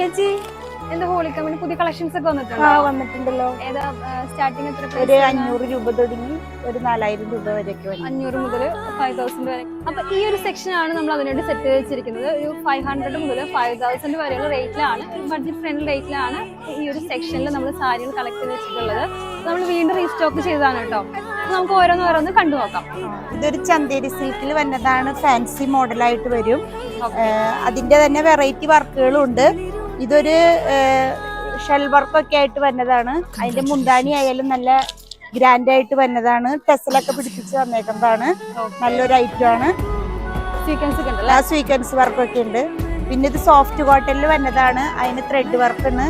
ചേച്ചി എന്താ holy company പുതിയ കളക്ഷൻസ് ഒക്കെ വന്നിട്ടുണ്ടല്ലോ. ഏതാ സ്റ്റാർട്ടിംഗ് എത്ര? ഒരു 500 രൂപ തുടങ്ങി ഒരു 4000 രൂപ വരെയൊക്കെ 500 മുതൽ 5000 വരെ. അപ്പൊ ഈ ഒരു സെക്ഷൻ ആണ് നമ്മൾ അതിനുവേണ്ടി സെറ്റ് വെച്ചിരിക്കുന്നത്. ഒരു 500 മുതൽ 5000 വരെയുള്ള റേറ്റിലാണ്, ബഡ്ജറ്റ് ഫ്രണ്ട്ലി റേറ്റിലാണ് ഈ ഒരു സെക്ഷനിൽ നമ്മൾ സാരികൾ കളക്ട് ചെയ്ത് വെച്ചിട്ടുള്ളത്. നമ്മൾ വീണ്ടും റീസ്റ്റോക്ക് ചെയ്തതാണ് കേട്ടോ. നമുക്ക് ഓരോന്ന് കണ്ടു നോക്കാം. ഇതൊരു ചന്തേരി സിൽക്കിൽ വന്നതാണ്, ഫാൻസി മോഡലായിട്ട് വരും. അതിന്റെ തന്നെ വെറൈറ്റി വർക്കുകളും ഉണ്ട്. ഇതൊരു ഷെൽ വർക്കൊക്കെ ആയിട്ട് വന്നതാണ്. അതിന്റെ മുന്താണി ആയാലും നല്ല ഗ്രാൻഡ് ആയിട്ട് വന്നതാണ്. ടെസലൊക്കെ പിടിപ്പിച്ച് വന്നേക്കുന്നതാണ്. നല്ലൊരു ഐറ്റം ആണ്. സ്വീക്വൻസ് വർക്കൊക്കെ ഉണ്ട്. പിന്നെ ഇത് സോഫ്റ്റ് കോട്ടണിൽ വന്നതാണ്. അതിന് ത്രെഡ് വർക്കാണ്.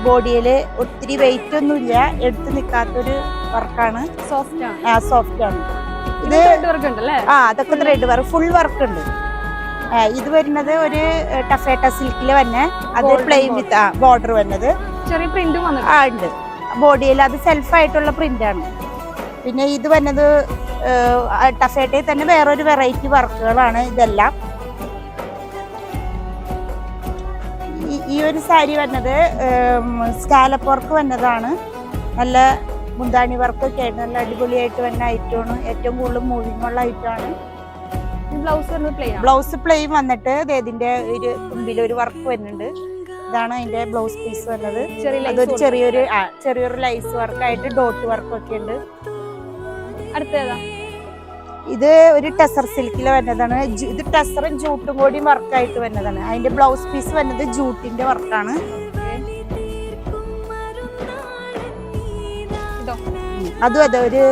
ബോഡിയിൽ ഒത്തിരി വെയിറ്റ് ഒന്നുമില്ല, എടുത്ത് നിൽക്കാത്തൊരു വർക്കാണ്. സോഫ്റ്റ് ആണ് ഇത്. അതൊക്കെ ത്രെഡ് വർക്ക്, ഫുൾ വർക്ക് ഉണ്ട്. ഇത് വരുന്നത് ഒരു ടഫേട്ട സിൽക്കില് തന്നെ, അത് പ്ലെയിൻ വിത്ത് ബോർഡർ വന്നത്, ചെറിയ പ്രിന്റും ഉണ്ട് ബോഡിയിൽ. അത് സെൽഫായിട്ടുള്ള പ്രിന്റ് ആണ്. പിന്നെ ഇത് വന്നത് ടഫേട്ടയിൽ തന്നെ വേറൊരു വെറൈറ്റി വർക്കുകളാണ് ഇതെല്ലാം. ഈ ഒരു സാരി വന്നത് സ്കാലപ്പ് വർക്ക് വന്നതാണ്. നല്ല മുന്താണി വർക്കൊക്കെ ആയിട്ട് നല്ല അടിപൊളിയായിട്ട് വന്ന ഐറ്റമാണ്. ഏറ്റവും കൂടുതൽ മൂവിങ് ഉള്ള ഐറ്റമാണ്. ബ്ലൗസ് പ്ലെയിൻ വന്നിട്ട് ഇതിന്റെ ഒരു തുമ്പിലൊരു വർക്ക് വരുന്നുണ്ട്. ഇതാണ് അതിന്റെ ബ്ലൗസ് പീസ് വന്നത്. അതൊരു ചെറിയൊരു ലൈസ് വർക്കായിട്ട് ഡോട്ട് വർക്കൊക്കെ ഉണ്ട്. അടുത്തേതാ? ഇത് ഒരു ടെസർ സിൽക്കിൽ വന്നതാണ്. ഇത് ടെസറും ജൂട്ടും കൂടി വർക്കായിട്ട് വന്നതാണ്. അതിന്റെ ബ്ലൗസ് പീസ് വന്നത് ജൂട്ടിന്റെ വർക്കാണ്. അതും അതെ ഒരു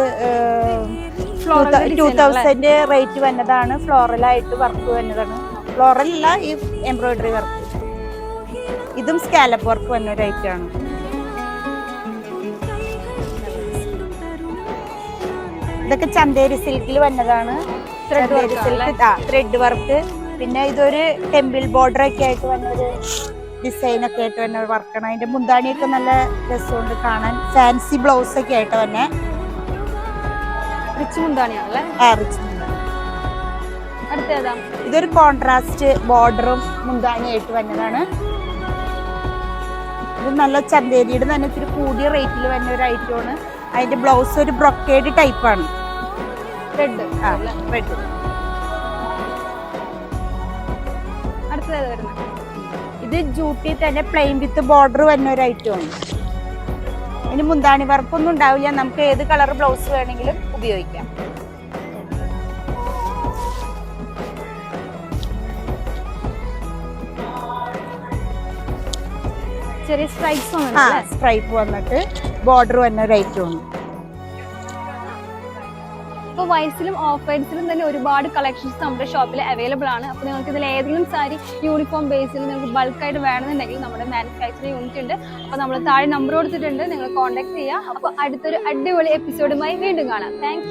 2000 റേറ്റ് വന്നതാണ്. ഫ്ലോറലായിട്ട് വർക്ക് വന്നതാണ്. ഫ്ലോറൽ അല്ല, ഈ എംബ്രോയിഡറി വർക്ക്. ഇതും സ്കാലപ്പ് വർക്ക് വന്ന ഒരു ഐറ്റം ആണ്. ഇതൊക്കെ ചന്തേരി സിൽക്കിൽ വന്നതാണ്. Thread work. പിന്നെ ഇതൊരു ടെമ്പിൾ ബോർഡർ ഒക്കെ ആയിട്ട് വന്നൊരു ഡിസൈൻ ഒക്കെ ആയിട്ട് വന്ന വർക്കാണ്. അതിന്റെ മുന്താണിയൊക്കെ നല്ല രസമുണ്ട് കാണാൻ. ഫാൻസി ബ്ലൗസ് ഒക്കെ ആയിട്ട് തന്നെ. റിച്ച് മുന്താണിയാണല്ലേ? റിച്ച് മുന്താണി. അടുത്തേതാ? ഇതൊരു കോൺട്രാസ്റ്റ് ബോർഡറും മുന്താണിയായിട്ട് വന്നതാണ്. ഇത് നല്ല ചന്തേരിയുടെ തന്നെ ഇത്തിരി കൂടിയ റേറ്റിൽ വന്ന ഒരു ഐറ്റമാണ്. അതിന്റെ ബ്ലൗസ് ഒരു ബ്രൊക്കേഡ് ടൈപ്പാണ്. റെഡ്. ഇത് ജൂട്ടി തന്നെ പ്ലെയിൻ വിത്ത് ബോർഡർ വന്ന ഒരു ഐറ്റമാണ്. ഇനി മുന്താണി വർക്കൊന്നും ഉണ്ടാവില്ല. നമുക്ക് ഏത് കളർ ബ്ലൗസ് വേണമെങ്കിലും ഉപയോഗിക്കാം. ചെറിയ സ്ട്രൈപ്പ് വന്നിട്ട് ബോർഡർ വന്ന ഒരു ഐറ്റമാണ്. ഇപ്പോൾ വൈസിലും ഓഫ് വൈറ്റ്സിലും തന്നെ ഒരുപാട് കളക്ഷൻസ് നമ്മുടെ ഷോപ്പിൽ അവൈലബിൾ ആണ്. അപ്പോൾ നിങ്ങൾക്ക് ഇതിൽ ഏതെങ്കിലും സാരി യൂണിഫോം ബേസിൽ നിങ്ങൾക്ക് ബൾക്കായിട്ട് വേണമെന്നുണ്ടെങ്കിൽ നമ്മുടെ മാനുഫാക്ചറിംഗ് യൂണിറ്റ് ഉണ്ട്. അപ്പോൾ നമ്മൾ താഴെ നമ്പർ കൊടുത്തിട്ടുണ്ട്, നിങ്ങൾ കോൺടാക്ട് ചെയ്യുക. അപ്പോൾ അടുത്തൊരു അടിപൊളി എപ്പിസോഡുമായി വീണ്ടും കാണാം. താങ്ക്